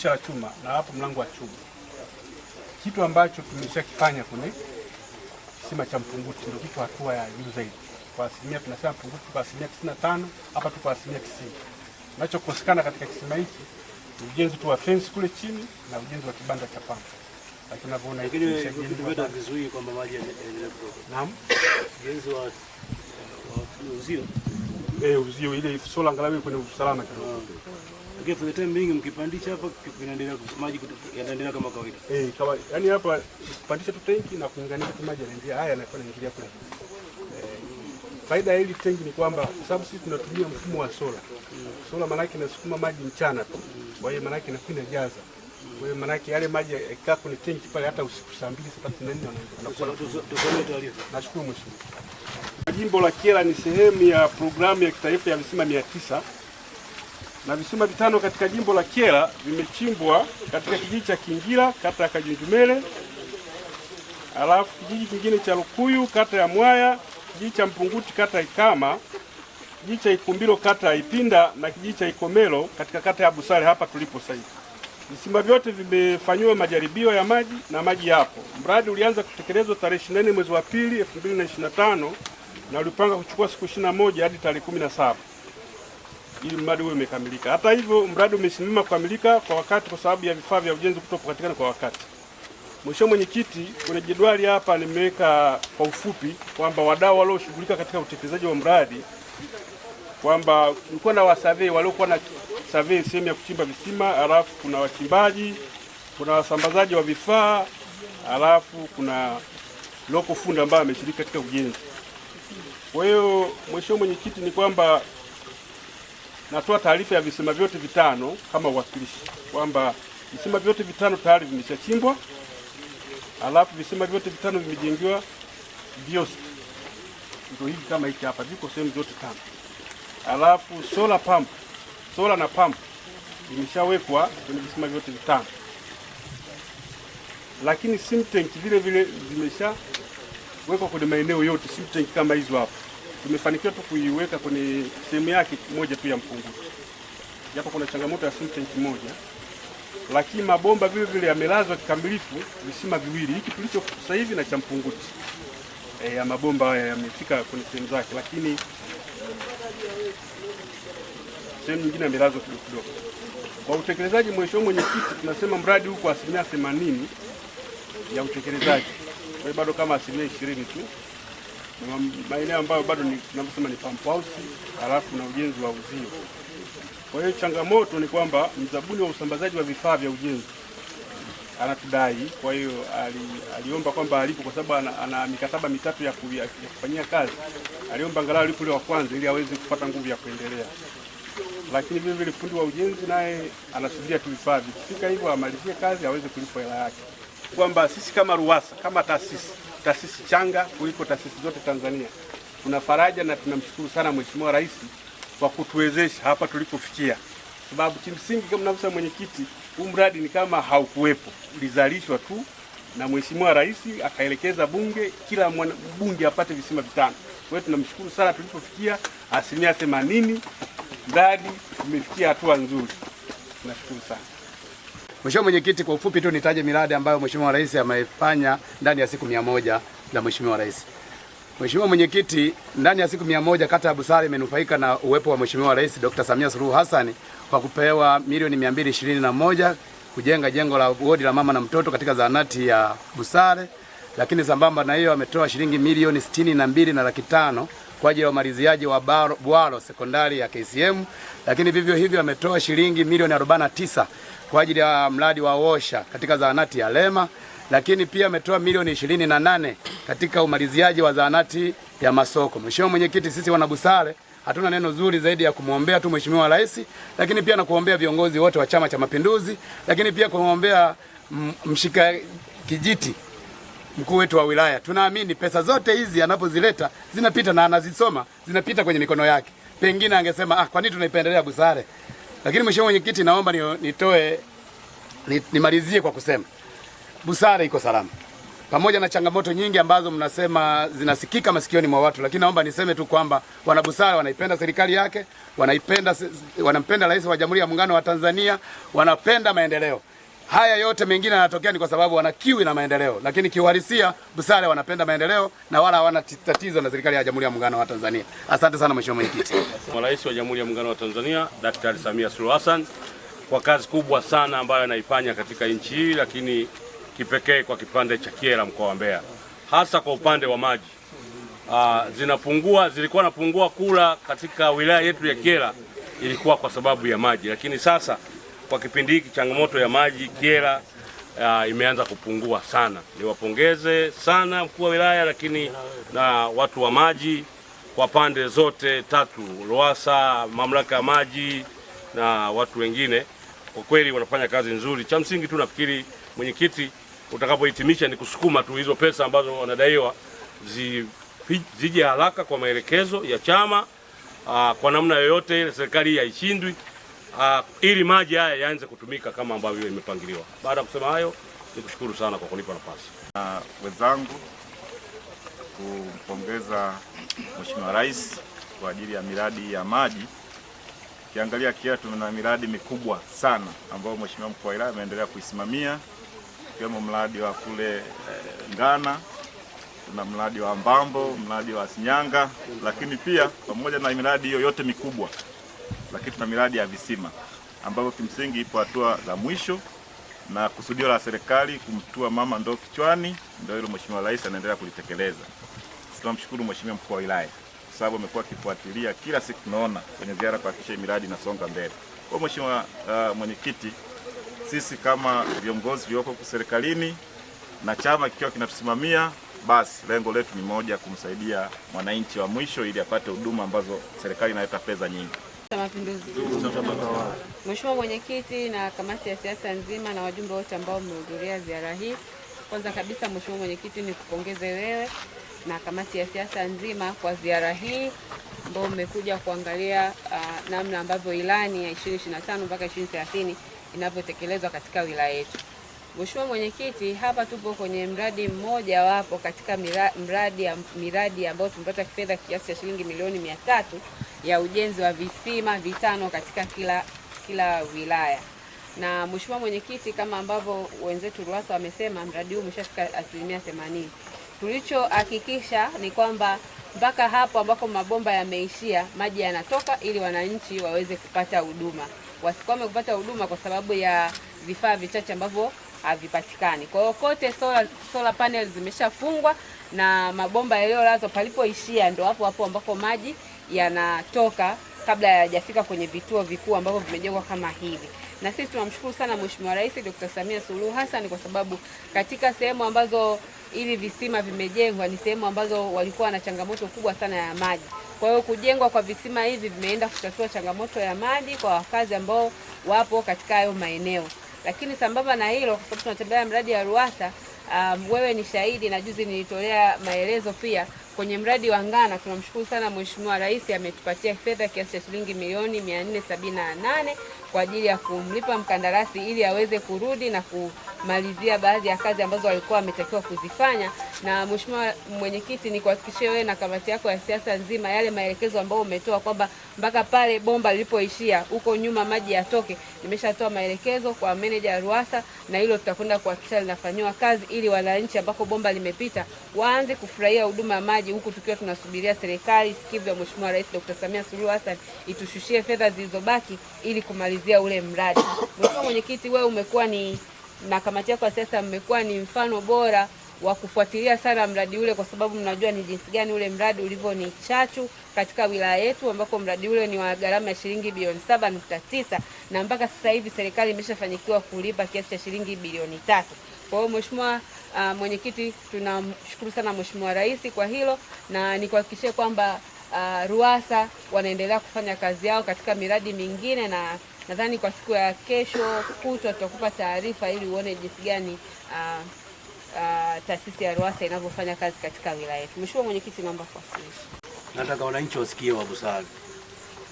dirisha la chuma na hapo mlango wa chuma. Kitu ambacho tumeshakifanya kwenye kisima cha Mpunguti ndio kitu hatua ya juu zaidi. Kwa asilimia tunasema Mpunguti kwa asilimia 95, hapa tu kwa asilimia 90. Kinachokosekana katika kisima hiki ni ujenzi tu wa fence kule chini na ujenzi wa kibanda cha pampu. Lakini unavyoona hiki kimeshajenga vizuri kwamba maji yanaendelea kutoka. Naam. Ujenzi wa uzio. Uzio ile sola angalau kwenye usalama kidogo. Lakini for the time being mkipandisha hapa kinaendelea maji yanaendelea kama kawaida. Kama yani hapa kupandisha tu tanki na kuunganisha tu maji yanaingia haya na yanaingia kule. Faida ya hili tanki ni kwamba sababu sisi tunatumia mfumo wa sola. Sola maana yake inasukuma maji mchana tu. Kwa hiyo maana yake inakuwa inajaza. Kwa hiyo maana yake yale maji yakikaa kwenye tanki pale hata usiku saa 2 saa 3 wanakuwa. Tusome taarifa. Nashukuru mheshimiwa. Jimbo la Kyela ni sehemu ya programu ya kitaifa ya visima 900 na visima vitano katika jimbo la Kyela vimechimbwa katika kijiji cha Kingira kata ya Kajunjumele, alafu kijiji kingine cha Lukuyu kata ya Mwaya, kijiji cha Mpunguti kata ya Ikama, kijiji cha Ikumbilo kata ya Ipinda na kijiji cha Ikomelo katika kata ya Busale hapa tulipo sasa hivi. Visima vyote vimefanywa majaribio ya maji na maji yapo. Mradi ulianza kutekelezwa tarehe 24 mwezi wa 2 2025 na ulipanga kuchukua siku 21 hadi tarehe 17 ili mradi huo umekamilika. Hata hivyo mradi umesimama kukamilika kwa wakati kwa sababu ya vifaa vya ujenzi kutopatikana kwa wakati. Mheshimiwa Mwenyekiti, kwenye jedwali hapa nimeweka kwa ufupi kwamba wadau walioshughulika katika utekelezaji wa mradi kwamba kulikuwa na wasurvey waliokuwa na survey sehemu ya kuchimba visima, alafu kuna wachimbaji, kuna wasambazaji wa vifaa, alafu kuna loko fundi ambao ameshiriki katika ujenzi. Kwa hiyo Mheshimiwa Mwenyekiti, ni kwamba natoa taarifa ya visima vyote vitano kama uwakilishi kwamba visima vyote vitano tayari vimeshachimbwa, alafu visima vyote vitano vimejengewa vioski. Ndio hivi kama hiki hapa viko sehemu zote tano. Alafu sola na pump imeshawekwa kwenye visima vyote vitano. Lakini sim tank vile vile zimeshawekwa kwenye maeneo yote, sim tank kama hizo hapa. Tumefanikiwa tu kuiweka kwenye sehemu yake moja tu ya Mpunguti. Japo kuna changamoto ya sim tank moja. Lakini mabomba vile vile yamelazwa kikamilifu visima viwili. Hiki tulicho sasa hivi na cha Mpunguti. Ya mabomba haya yamefika kwenye sehemu zake, lakini sehemu nyingine yamelazwa kidogo. Kwa utekelezaji, Mheshimiwa Mwenyekiti, tunasema mradi huu kwa asilimia 80 ya utekelezaji. Kwa hiyo bado kama asilimia 20 tu. Maeneo ambayo bado ni tunasema ni pump house, halafu na ujenzi wa uzio. Kwa hiyo changamoto ni kwamba mzabuni wa usambazaji wa vifaa vya ujenzi anatudai. Kwa hiyo aliomba kwamba alipo, kwa sababu ana mikataba mitatu ya kufanyia kazi, aliomba angalau alipo ile wa kwanza ili aweze kupata nguvu ya kuendelea. Lakini vile vile fundi wa ujenzi naye anasubiria tu vifaa vikifika hivyo amalizie kazi aweze kulipwa hela yake. Kwamba sisi kama RUWASA, kama taasisi changa kuliko taasisi zote Tanzania, tuna faraja na tunamshukuru sana Mheshimiwa Rais kwa kutuwezesha hapa tulipofikia. Sababu kimsingi kama mnavyosema Mwenyekiti, huu mradi ni kama haukuwepo, ulizalishwa tu na Mheshimiwa Rais akaelekeza bunge kila mbunge apate visima vitano. Kwa hiyo tunamshukuru sana tulipofikia asilimia 80, mradi umefikia hatua nzuri. Tunashukuru sana. Mheshimiwa Mwenyekiti, kwa ufupi tu nitaje miradi ambayo Mheshimiwa Rais amefanya ndani ya siku 100 za Mheshimiwa Rais. Mheshimiwa Mwenyekiti, ndani ya siku 100 kata ya Busale imenufaika na uwepo wa Mheshimiwa Rais Dr. Samia Suluhu Hassan kwa kupewa milioni 221 kujenga jengo la wodi la mama na mtoto katika zahanati ya Busale, lakini sambamba na hiyo ametoa shilingi milioni 62 na laki 5 kwa ajili ya umaliziaji wa bwalo sekondari ya KCM, lakini vivyo hivyo ametoa shilingi milioni 49 kwa ajili ya mradi wa osha katika zahanati ya Lema, lakini pia ametoa milioni 28 katika umaliziaji wa zahanati ya Masoko. Mheshimiwa Mwenyekiti, sisi wana Busale hatuna neno zuri zaidi ya kumwombea tu Mheshimiwa Rais, lakini pia na kuombea viongozi wote wa Chama cha Mapinduzi, lakini pia kumwombea mshika kijiti mkuu wetu wa wilaya. Tunaamini pesa zote hizi anapozileta zinapita na anazisoma, zinapita kwenye mikono yake. Pengine angesema kwa nini tunaipendelea Busale? Lakini Mheshimiwa Mwenyekiti, naomba nimalizie kwa kusema Busale iko salama. pamoja na changamoto nyingi ambazo mnasema zinasikika masikioni mwa watu, lakini naomba niseme tu kwamba wanabusara wanaipenda serikali yake, wanampenda Rais wa Jamhuri ya Muungano wa Tanzania, wanapenda maendeleo. Haya yote mengine yanatokea ni kwa sababu wana kiu na maendeleo, lakini kiuhalisia Busale wanapenda maendeleo na wala hawana tatizo na serikali ya Jamhuri ya Muungano wa Tanzania. Asante sana Mheshimiwa Mwenyekiti. Rais wa Jamhuri ya Muungano wa Tanzania Daktari Samia Suluhu Hassan kwa kazi kubwa sana ambayo anaifanya katika nchi hii, lakini kipekee kwa kipande cha Kyela mkoa wa Mbeya, hasa kwa upande wa maji. Zilikuwa napungua kula katika wilaya yetu ya Kyela, ilikuwa kwa sababu ya maji, lakini sasa kwa kipindi hiki changamoto ya maji Kyela imeanza kupungua sana. Niwapongeze sana mkuu wa wilaya, lakini na watu wa maji kwa pande zote tatu, RUWASA, mamlaka ya maji na watu wengine, kwa kweli wanafanya kazi nzuri. Cha msingi tu nafikiri mwenyekiti, utakapohitimisha ni kusukuma tu hizo pesa ambazo wanadaiwa zije haraka kwa maelekezo ya chama, kwa namna yoyote ile serikali haishindwi, ili maji haya yaanze kutumika kama ambavyo imepangiliwa. Baada ya kusema hayo, nikushukuru sana kwa kunipa nafasi. Wenzangu, kumpongeza Mheshimiwa Rais kwa ajili ya miradi ya maji. Kiangalia Kyela tuna miradi mikubwa sana ambayo Mheshimiwa mkuu wa wilaya ameendelea kuisimamia, ikiwemo mradi wa kule Ngana, tuna mradi wa Mbambo, mradi wa Sinyanga, lakini pia pamoja na miradi hiyo yote mikubwa, lakini tuna miradi ya visima ambayo kimsingi ipo hatua za mwisho, na kusudio la serikali kumtua mama ndoo kichwani, ndio hilo Mheshimiwa Rais anaendelea kulitekeleza. Tunamshukuru Mheshimiwa mkuu wa wilaya kwa sababu amekuwa akifuatilia kila siku, tunaona kwenye ziara kuhakikisha miradi inasonga mbele. Kwa Mheshimiwa mwenyekiti, sisi kama viongozi walioko serikalini na chama kikiwa kinatusimamia, basi lengo letu ni moja, kumsaidia mwananchi wa mwisho ili apate huduma ambazo serikali inaleta fedha nyingi. Mheshimiwa mwenyekiti na kamati ya siasa nzima na wajumbe wote ambao mmehudhuria ziara hii, kwanza kabisa Mheshimiwa mwenyekiti, ni kupongeze wewe na kamati ya siasa nzima kwa ziara hii ambao mmekuja kuangalia namna ambavyo ilani ya 2025 mpaka 2030 inavyotekelezwa katika wilaya yetu. Mheshimiwa mwenyekiti, hapa tupo kwenye mradi mmoja wapo katika miradi ambayo tumepata fedha kiasi cha shilingi milioni 300 ya ujenzi wa visima 5 katika kila wilaya. Na Mheshimiwa mwenyekiti, kama ambavyo wenzetu RUWASA wamesema, mradi huu umeshafika 80%. Tulichohakikisha ni kwamba mpaka hapo ambako mabomba yameishia, maji yanatoka ili wananchi waweze kupata huduma, wasikwame kupata huduma kwa sababu ya vifaa vichache ambavyo havipatikani. Kwa hiyo kote solar panels zimeshafungwa na mabomba yaliyolazwa palipoishia ndio hapo ambako maji yanatoka kabla hayajafika kwenye vituo vikuu ambavyo vimejengwa kama hivi. Na sisi tunamshukuru sana Mheshimiwa Rais Dr. Samia Suluhu Hassan kwa sababu katika sehemu ambazo ili visima vimejengwa ni sehemu ambazo walikuwa na changamoto kubwa sana ya maji. Kwa hiyo kujengwa kwa visima hivi vimeenda kutatua changamoto ya maji kwa wakazi ambao wapo katika hayo maeneo. Lakini sambamba na hilo, kwa sababu tunatembelea mradi ya RUWASA, wewe ni shahidi na juzi nilitolea maelezo pia kwenye mradi wa Ngana. Tunamshukuru sana Mheshimiwa Rais, ametupatia fedha kiasi cha shilingi milioni 478 kwa ajili ya kumlipa mkandarasi ili aweze kurudi na kumalizia baadhi ya kazi ambazo walikuwa wametakiwa kuzifanya. Na Mheshimiwa mwenyekiti, ni kuhakikishie wewe na kamati yako ya siasa nzima yale maelekezo ambayo umetoa kwamba mpaka pale bomba lilipoishia huko nyuma maji yatoke. Nimeshatoa maelekezo kwa meneja RUWASA na hilo tutakwenda kuhakikisha linafanywa kazi ili wananchi ambako bomba limepita waanze kufurahia huduma ya maji, huku tukiwa tunasubiria serikali sikivu ya Mheshimiwa Rais Dr. Samia Suluhu Hassan itushushie fedha zilizobaki ili kumalizia ule mradi. Mheshimiwa mwenyekiti, wewe umekuwa na kamati yako ya siasa mmekuwa ni mfano bora wa kufuatilia sana mradi ule, kwa sababu mnajua ni jinsi gani ule mradi ulivyo ni chachu katika wilaya yetu, ambako mradi ule ni wa gharama ya shilingi bilioni 7.9 na mpaka sasa hivi serikali imeshafanikiwa kulipa kiasi cha shilingi bilioni 3. Kwa hiyo Mheshimiwa mwenyekiti, tunamshukuru sana Mheshimiwa Rais kwa hilo, na nikuhakikishie kwamba RUWASA wanaendelea kufanya kazi yao katika miradi mingine, na nadhani kwa siku ya kesho kutwa tutakupa taarifa ili uone jinsi gani taasisi ya RUWASA inavyofanya kazi katika wilaya yetu. Mheshimiwa mwenyekiti, naomba kuwasilisha. Nataka wananchi wasikie wa Busale.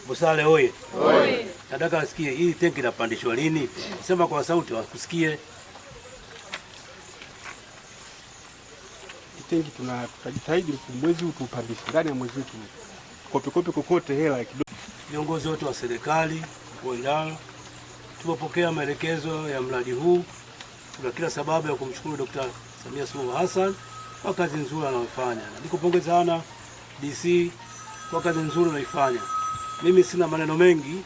Busale oye! Oye! Nataka wasikie hii tenki linapandishwa lini? Sema kwa sauti wakusikie. tenki tutajitahidi mwezi huu tuupandishe, ndani ya mwezi huu kope kokote hela kidogo. Viongozi wote wa serikali wa wilaya tumepokea maelekezo ya mradi huu. Tuna kila sababu ya kumshukuru Dr. Samia Suluhu Hassan kwa kazi nzuri anayofanya, na nikupongeza sana DC kwa kazi nzuri anaifanya. Mimi sina maneno mengi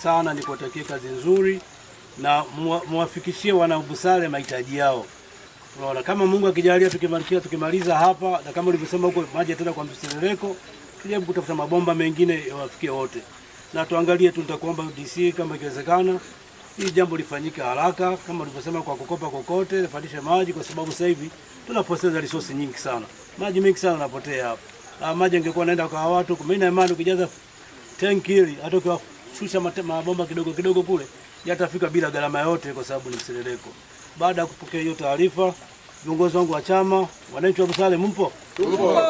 sana, ni kuwatakia kazi nzuri na muwafikishie wana Busale mahitaji yao. Unaona, kama Mungu akijalia tukimaliza hapa, na kama ulivyosema huko maji tena kwa mserereko, tujaribu kutafuta mabomba mengine yawafikie wote. Na tuangalie tu, nitakuomba DC kama ikiwezekana hili jambo lifanyike haraka, kama ulivyosema, kwa kukopa kokote lifadishe maji, kwa sababu sasa hivi tunapoteza resource nyingi sana. Maji mengi sana yanapotea hapa. Maji angekuwa naenda kwa watu, mimi na imani ukijaza tanki hili hata ukiwashusha mabomba kidogo kule yatafika bila gharama yote, kwa sababu ni mserereko. Baada ya kupokea hiyo taarifa, viongozi wangu wa chama, wananchi wa Busale, mpo? Tupo.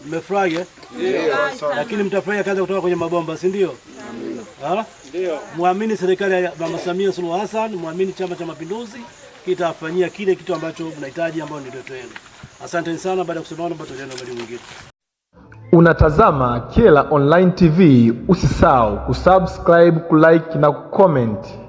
Mmefurahi? Ndio. Lakini mtafurahia kazi kutoka kwenye mabomba, si ndio? Ndio. Muamini serikali ya Mama Samia Suluhu Hassan, muamini Chama cha Mapinduzi kitafanyia kile kitu ambacho mnahitaji, ambao ni ndoto yenu. Asante sana. Baada ya kusema naomba tuendelee na mada nyingine. Unatazama Kyela Online TV, usisahau kusubscribe, kulike na kucomment.